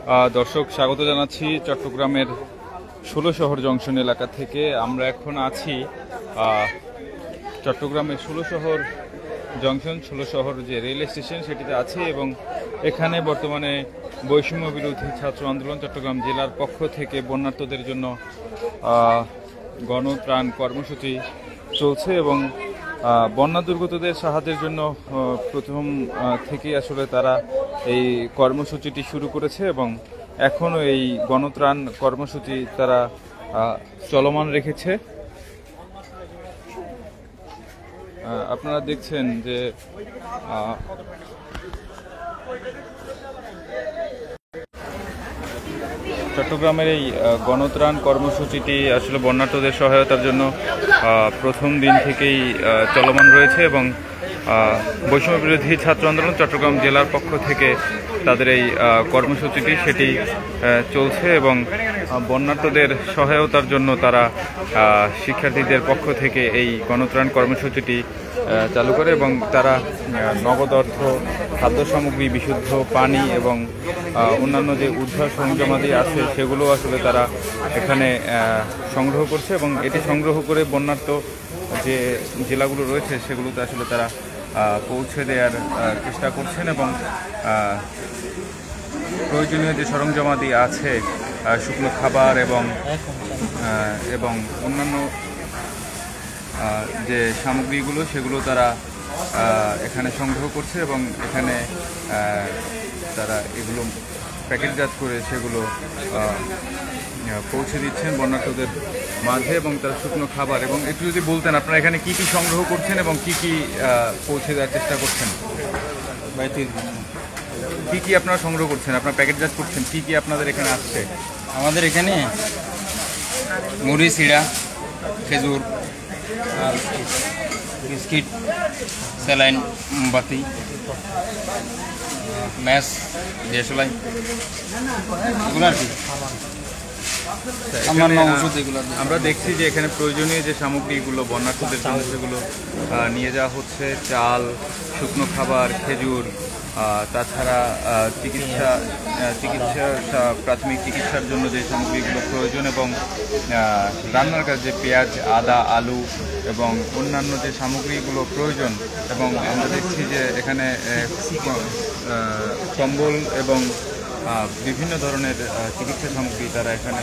দর্শক স্বাগত জানাচ্ছি চট্টগ্রামের ১৬ শহর জংশন এলাকা থেকে। আমরা এখন আছি চট্টগ্রামের ১৬ শহর জংশন, ১৬ শহর যে রেল স্টেশন সেটিতে আছি এবং এখানে বর্তমানে বৈষম্য বিরোধী ছাত্র আন্দোলন চট্টগ্রাম জেলার পক্ষ থেকে বন্যার্তদের জন্য গণত্রাণ কর্মসূচি চলছে এবং বন্যা দুর্গতদের সাহায্যের জন্য প্রথম থেকেই আসলে তারা এই কর্মসূচিটি শুরু করেছে এবং এখনও এই গণত্রাণ কর্মসূচি তারা চলমান রেখেছে। আপনারা দেখছেন যে চট্টগ্রামের এই গণত্রাণ কর্মসূচিটি আসলে বন্যার্তদের সহায়তার জন্য প্রথম দিন থেকেই চলমান রয়েছে এবং বৈষম্য বিরোধী ছাত্র আন্দোলন চট্টগ্রাম জেলার পক্ষ থেকে তাদের এই কর্মসূচিটি সেটি চলছে এবং বন্যার্তদের সহায়তার জন্য তারা শিক্ষার্থীদের পক্ষ থেকে এই গণত্রাণ কর্মসূচিটি চালু করে এবং তারা নগদ অর্থ, খাদ্য সামগ্রী, বিশুদ্ধ পানি এবং অন্যান্য যে উদ্ধার সরঞ্জামাদি আছে সেগুলো আসলে তারা এখানে সংগ্রহ করছে এবং এটি সংগ্রহ করে বন্যার্ত যে জেলাগুলো রয়েছে সেগুলোতে আসলে তারা পৌঁছে দেওয়ার চেষ্টা করছেন এবং প্রয়োজনীয় যে সরঞ্জামাদি আছে, শুকনো খাবার এবং অন্যান্য যে সামগ্রীগুলো সেগুলো তারা এখানে সংগ্রহ করছে এবং এখানে তারা এগুলো প্যাকেটজাত করে সেগুলো পৌঁছে দিচ্ছেন বন্যার্তদের মাঝে এবং তার শুকনো খাবার। এবং একটু যদি বলতেন আপনারা এখানে কি কি সংগ্রহ করছেন এবং কি কি পৌঁছে দেওয়ার চেষ্টা করছেন? কি কি আপনারা সংগ্রহ করছেন, আপনারা প্যাকেটজাত করছেন, কি কি আপনাদের এখানে আসছে? আমাদের এখানে মুড়ি, সিড়া, খেজুর আর বিস্কিট, স্যালাইন, মোমবাতি, ম্যাশ, দেশলাই, এগুলো আর কি। আমরা দেখছি যে এখানে প্রয়োজনীয় যে সামগ্রীগুলো বন্যার্তদের জন্য সেগুলো নিয়ে যাওয়া হচ্ছে, চাল, শুকনো খাবার, খেজুর, তাছাড়া চিকিৎসা প্রাথমিক চিকিৎসার জন্য যে সামগ্রীগুলো প্রয়োজন এবং রান্নার কাজে পেঁয়াজ, আদা, আলু এবং অন্যান্য যে সামগ্রীগুলো প্রয়োজন। এবং আমরা দেখছি যে এখানে কম্বল এবং বিভিন্ন ধরনের চিকিৎসা সামগ্রী তারা এখানে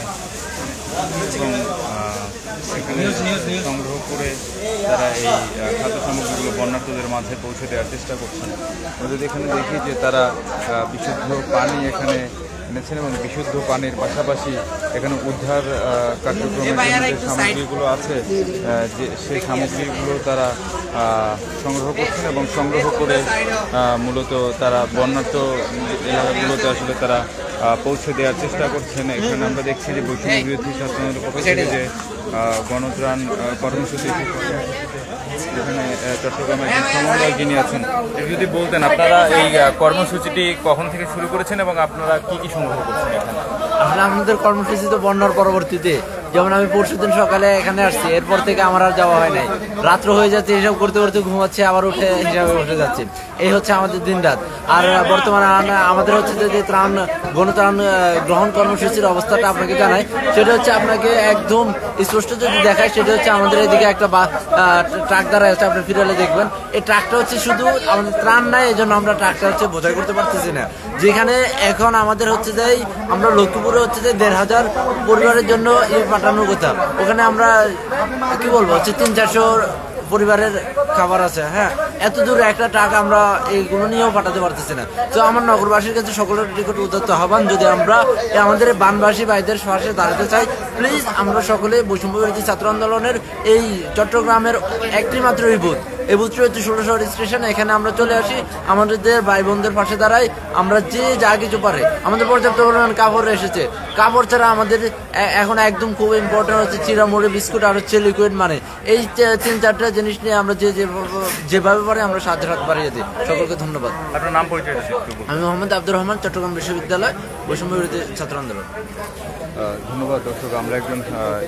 সংগ্রহ করে তারা এই খাদ্য সামগ্রীগুলো বন্যার্তদের মাঝে পৌঁছে দেওয়ার চেষ্টা করছেন। আমরা যদি এখানে দেখি যে তারা বিশুদ্ধ পানি এখানে এনেছেন এবং বিশুদ্ধ পানির পাশাপাশি এখানে উদ্ধার কার্যক্রমের জন্য যে সামগ্রীগুলো আছে সেই সামগ্রীগুলো তারা সংগ্রহ করছেন এবং সংগ্রহ করে মূলত তারা বন্যার্ত এলাকাগুলোতে আসলে তারা পৌঁছে দেওয়ার চেষ্টা করছেন। এখানে আমরা দেখছি যে বৈষম্য বিরোধী ছাত্র আন্দোলনের পক্ষ থেকে যে গণত্রাণ কর্মসূচি এখানে চট্টগ্রামে সমন্বয় যিনি আছেন, যদি বলতেন আপনারা এই কর্মসূচিটি কখন থেকে শুরু করেছেন এবং আপনারা কি কি সংগ্রহ করছেন এখানে? আসলে আমাদের কর্মসূচি তো বন্যার পরবর্তীতে, যেমন আমি পরশুদিন সকালে এখানে আসছি, এরপর থেকে আমার আর যাওয়া হয় নাই। রাত্র হয়ে যাচ্ছে, হিসাব করতে করতে ঘুমাচ্ছে, আবার উঠে হিসাবে বসে যাচ্ছে। এই হচ্ছে আমাদের দিন রাত। আর বর্তমানে আমাদের হচ্ছে যে গণত্রাণ গ্রহণ কর্মসূচির অবস্থাটা আপনাকে জানাই, সেটা হচ্ছে আপনাকে একদম স্পষ্ট যদি দেখায়, সেটা হচ্ছে আমাদের এদিকে একটা ট্রাক দ্বারা হচ্ছে আপনি ফিরালে দেখবেন। এই ট্রাকটা হচ্ছে শুধু আমাদের ত্রাণ নাই, এই জন্য আমরা ট্রাকটা হচ্ছে বোঝাই করতে পারতেছি না। যেখানে এখন আমাদের হচ্ছে যে আমরা লক্ষ্মীপুরে হচ্ছে যে ১৫০০ পরিবারের জন্য পাঠানোর কথা, ওখানে আমরা কি বলবো হচ্ছে ৩-৪০০ পরিবারের খাবার আছে। হ্যাঁ, এত দূরে একটা টাকা আমরা এইগুলো নিয়েও পাঠাতে পারতেছি না। তো আমার নগরবাসীর কাছে সকলের নিকট উদাত্ত আহ্বান, যদি আমরা আমাদের বানবাসী ভাইদের পাশে দাঁড়াতে চাই, প্লিজ আমরা সকলে বৈষম্য বিরোধী ছাত্র আন্দোলনের এই চট্টগ্রামের একটি মাত্র এই বুথটি হচ্ছে ১৬ শহর স্টেশন। এখানে আমরা চলে আসি, আমাদের ভাই বোনদের পাশে দাঁড়াই। আমরা যে যা কিছু পারে, আমাদের পর্যাপ্ত পরিমাণ কাপড় এসেছে। কাপড় ছাড়া আমাদের এখন একদম খুব ইম্পর্টেন্ট হচ্ছে চিরা, মুড়ি, বিস্কুট আর হচ্ছে লিকুইড মানি। এই ৩-৪টা জিনিস নিয়ে আমরা যেভাবে পারি আমরা সাহায্যের হাত বাড়িয়ে দিই। সকলকে ধন্যবাদ। আপনার নাম পরিচয়? আমি মোহাম্মদ আব্দুর রহমান, চট্টগ্রাম বিশ্ববিদ্যালয় বৈষম্য বিরোধী ছাত্র আন্দোলন। ধন্যবাদ। দর্শক, আমরা একজন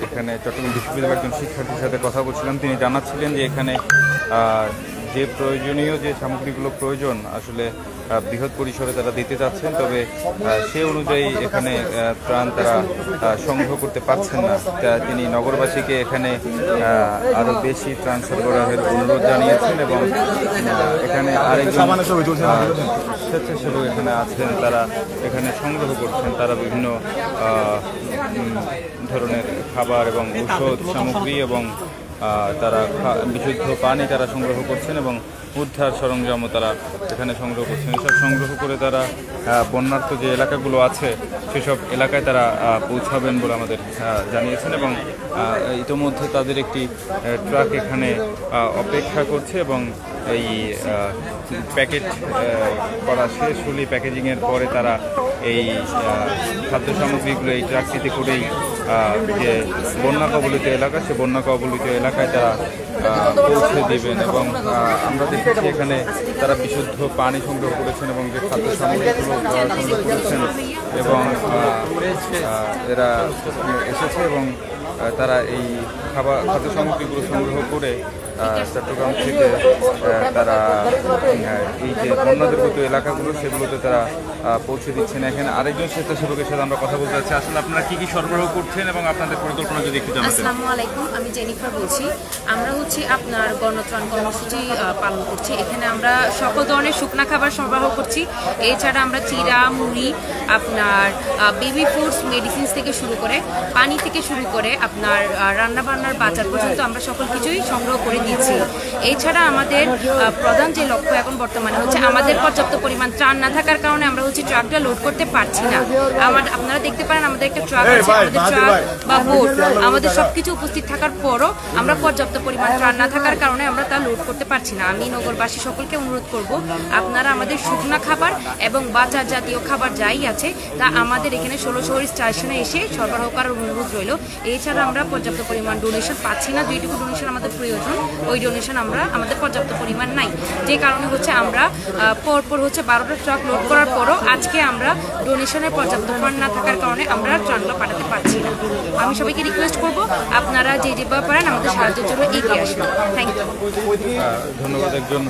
এখানে চট্টগ্রাম বিশ্ববিদ্যালয়ের একজন শিক্ষার্থীর সাথে কথা বলছিলাম। তিনি জানাচ্ছিলেন যে এখানে যে প্রয়োজনীয় যে সামগ্রীগুলো প্রয়োজন আসলে বৃহৎ পরিসরে তারা দিতে চাচ্ছেন, তবে সে অনুযায়ী এখানে ত্রাণ তারা সংগ্রহ করতে পারছেন না। তিনি নগরবাসীকে এখানে আরও বেশি ত্রাণ সরবরাহের অনুরোধ জানিয়েছেন এবং এখানে আরেকজন স্বেচ্ছাসেবক এখানে আছেন, তারা এখানে সংগ্রহ করছেন। তারা বিভিন্ন ধরনের খাবার এবং ঔষধ সামগ্রী এবং তারা বিশুদ্ধ পানি তারা সংগ্রহ করছেন এবং উদ্ধার সরঞ্জামও তারা এখানে সংগ্রহ করছেন। এসব সংগ্রহ করে তারা বন্যার্ত যে এলাকাগুলো আছে সেসব এলাকায় তারা পৌঁছাবেন বলে আমাদের জানিয়েছেন এবং ইতোমধ্যে তাদের একটি ট্রাক এখানে অপেক্ষা করছে এবং এই প্যাকেট করা শেষ হলে প্যাকেজিংয়ের পরে তারা এই খাদ্য সামগ্রীগুলো এই ট্রাকটিতে করেই যে বন্যা কবলিত এলাকা সে বন্যা কবলিত এলাকায় তারা পৌঁছে দেবেন। এবং আমরা দেখেছি এখানে তারা বিশুদ্ধ পানি সংগ্রহ করেছেন এবং যে খাদ্য সামগ্রীগুলো সংগ্রহ করেছেন এবং এরা এসেছে এবং তারা এই খাদ্য সামগ্রীগুলো সংগ্রহ করে চট্টগ্রাম থেকে তারা এই যে বন্যাদুর্গত এলাকাগুলো সেগুলোতে তারা পৌঁছে দিচ্ছেন। এখানে আরেকজন স্বেচ্ছাসেবকের সাথে আমরা কথা বলতে চাচ্ছি। আসলে আপনারা কি কি সরবরাহ করছেন এবং আপনাদের পরিকল্পনা যদি একটু জানাতেন। আসসালামু আলাইকুম, আমি জেনিফার বলছি। আমরা আপনার গণত্রাণ কর্মসূচি পালন করছি। এখানে আমরা সকল ধরনের শুকনা খাবার সরবরাহ করছি। এছাড়া আমরা চিড়া, মুড়ি, আপনার বেবি ফুডস, মেডিসিনস থেকে শুরু করে পানি থেকে শুরু করে আপনার রান্নাবান্নার বাজার পর্যন্ত আমরা সকল কিছুই সংগ্রহ করে দিচ্ছি। এছাড়া আমাদের প্রধান যে লক্ষ্য এখন বর্তমানে হচ্ছে আমাদের পর্যাপ্ত পরিমাণ ত্রাণ না থাকার কারণে আমরা ট্রাকটা লোড করতে পারছি না। আপনারা দেখতে পারেন আমাদের একটা ট্রাক আছে, আমাদের ট্রাক বা বোট আমাদের সবকিছু উপস্থিত থাকার পরও আমরা পর্যাপ্ত পরিমাণ ত্রাণ না থাকার কারণে আমরা তা লোড করতে পারছি না। আমি নগরবাসী সকলকে অনুরোধ করব, আপনারা আমাদের শুকনা খাবার এবং বাজার জাতীয় খাবার যাই আছে তা আমাদের এখানে 16 শহর স্টেশনে এসে সরবরাহ করার অনুরোধ রইল। এছাড়া আমরা পর্যাপ্ত পরিমাণ ডোনেশন পাচ্ছি না। যেটুকু ডোনেশন আমাদের প্রয়োজন ওই ডোনেশন আমাদের পর্যাপ্ত পরিমাণ নাই, যে কারণে আমরা পরপর 12টা ট্রাক লোড করার পরও আজকে আমরা ডোনেশনের পর্যাপ্ত ফান্ড না থাকার কারণে আমরা ট্রাকগুলো পাঠাতে পারছি না। আমি সবাইকে রিকোয়েস্ট করব আপনারা যেভাবে পারেন আমাদের সাহায্যের জন্য এগিয়ে আসবেন। Thank you. ধন্যবাদ। একজন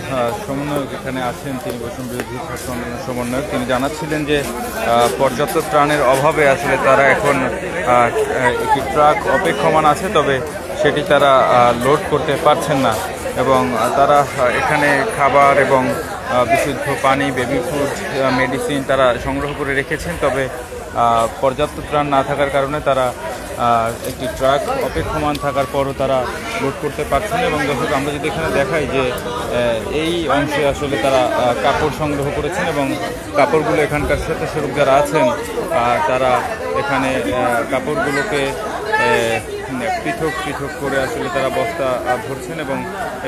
সমন্বয়ক এখানে আছেন, তিনি বৈষম্য বিরোধী ছাত্র আন্দোলনের সমন্বয়ক। তিনি জানাচ্ছিলেন যে পর্যাপ্ত ত্রাণের অভাবে আসলে তারা এখন একটি ট্রাক অপেক্ষমান আছে, তবে সেটি তারা লোড করতে পারছেন না এবং তারা এখানে খাবার এবং বিশুদ্ধ পানি, বেবি ফুড, মেডিসিন তারা সংগ্রহ করে রেখেছেন, তবে পর্যাপ্ত ত্রাণ না থাকার কারণে তারা একটি ট্রাক অপেক্ষমান থাকার পরও তারা লোড করতে পারছেন। এবং দর্শক, আমরা যদি এখানে দেখাই যে এই অংশে আসলে তারা কাপড় সংগ্রহ করেছেন এবং কাপড়গুলো এখানকার স্বেচ্ছাসেবক যারা আছেন তারা এখানে কাপড়গুলোকে পৃথক পৃথক করে আসলে তারা বস্তা ভরছেন এবং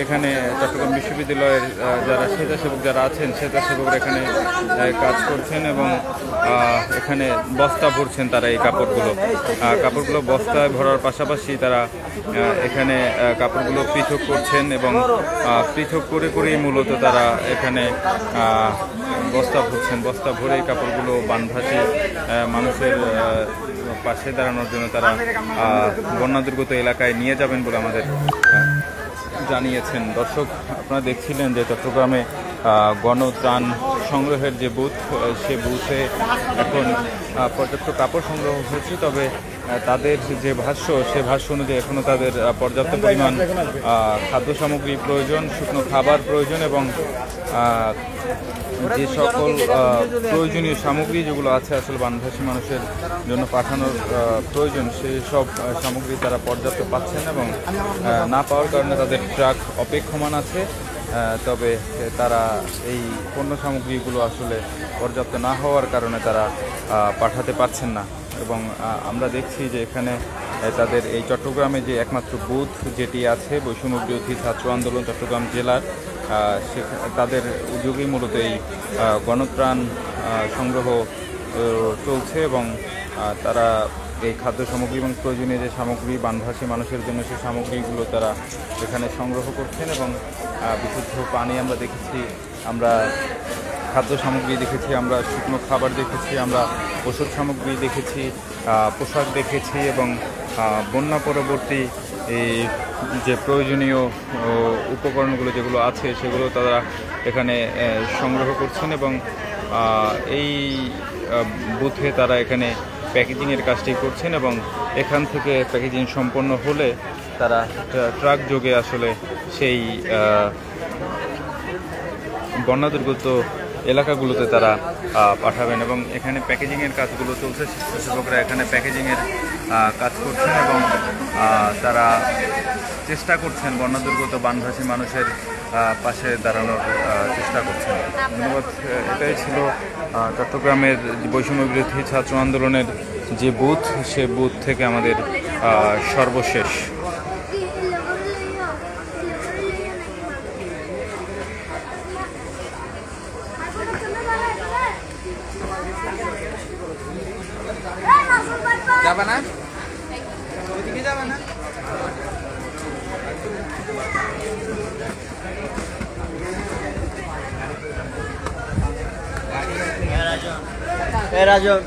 এখানে চট্টগ্রাম বিশ্ববিদ্যালয়ের যারা স্বেচ্ছাসেবক যারা আছেন স্বেচ্ছাসেবকরা এখানে কাজ করছেন এবং এখানে বস্তা ভরছেন তারা এই কাপড়গুলো বস্তায় ভরার পাশাপাশি তারা এখানে কাপড়গুলো পৃথক করছেন এবং পৃথক করে করেই মূলত তারা এখানে বস্তা ভরছেন। বস্তা ভরে এই কাপড়গুলো বানভাসী মানুষের পাশে দাঁড়ানোর জন্য তারা বন্যা দুর্গত এলাকায় নিয়ে যাবেন বলে আমাদের জানিয়েছেন। দর্শক, আপনারা দেখছিলেন যে চট্টগ্রামে গণত্রাণ সংগ্রহের যে বুথ, সে বুথে এখন পর্যাপ্ত কাপড় সংগ্রহ হয়েছে, তবে তাদের যে ভাষ্য সে ভাষ্য অনুযায়ী এখনও তাদের পর্যাপ্ত পরিমাণ খাদ্য সামগ্রী প্রয়োজন, শুকনো খাবার প্রয়োজন এবং যে সকল প্রয়োজনীয় সামগ্রী যেগুলো আছে আসলে বানভাসী মানুষের জন্য পাঠানোর প্রয়োজন, সেই সব সামগ্রী তারা পর্যাপ্ত পাচ্ছেন এবং না পাওয়ার কারণে তাদের ট্রাক অপেক্ষমান আছে, তবে তারা এই পণ্য সামগ্রীগুলো আসলে পর্যাপ্ত না হওয়ার কারণে তারা পাঠাতে পারছেন না। এবং আমরা দেখছি যে এখানে তাদের এই চট্টগ্রামে যে একমাত্র বুথ যেটি আছে বৈষম্য বিরোধী ছাত্র আন্দোলন চট্টগ্রাম জেলার, তাদের উদ্যোগেই মূলত এই গণত্রাণ সংগ্রহ চলছে এবং তারা এই খাদ্য সামগ্রী এবং প্রয়োজনীয় যে সামগ্রী বানভাসী মানুষের জন্য সেই সামগ্রীগুলো তারা এখানে সংগ্রহ করছেন এবং বিশুদ্ধ পানি আমরা দেখেছি, আমরা খাদ্য সামগ্রী দেখেছি, আমরা শুকনো খাবার দেখেছি, আমরা ওষুধ সামগ্রী দেখেছি, পোশাক দেখেছি এবং বন্যা পরবর্তী এই যে প্রয়োজনীয় উপকরণগুলো যেগুলো আছে সেগুলো তারা এখানে সংগ্রহ করছেন এবং এই বুথে তারা এখানে প্যাকেজিংয়ের কাজটি করছেন এবং এখান থেকে প্যাকেজিং সম্পন্ন হলে তারা ট্রাক যোগে আসলে সেই বন্যাদুর্গত এলাকাগুলোতে তারা পাঠাবেন এবং এখানে প্যাকেজিংয়ের কাজগুলো চলছে। স্বেচ্ছাসেবকরা এখানে প্যাকেজিংয়ের কাজ করছেন এবং তারা চেষ্টা করছেন বন্যাদুর্গত বানভাসী মানুষের পাশে দাঁড়ানোর চেষ্টা করছেন। ধন্যবাদ। এটাই ছিল চট্টগ্রামের বৈষম্য বিরোধী ছাত্র আন্দোলনের যে বুথ, সে বুথ থেকে আমাদের সর্বশেষ। যাবে না, ওইদিকে যাবে না। রাজন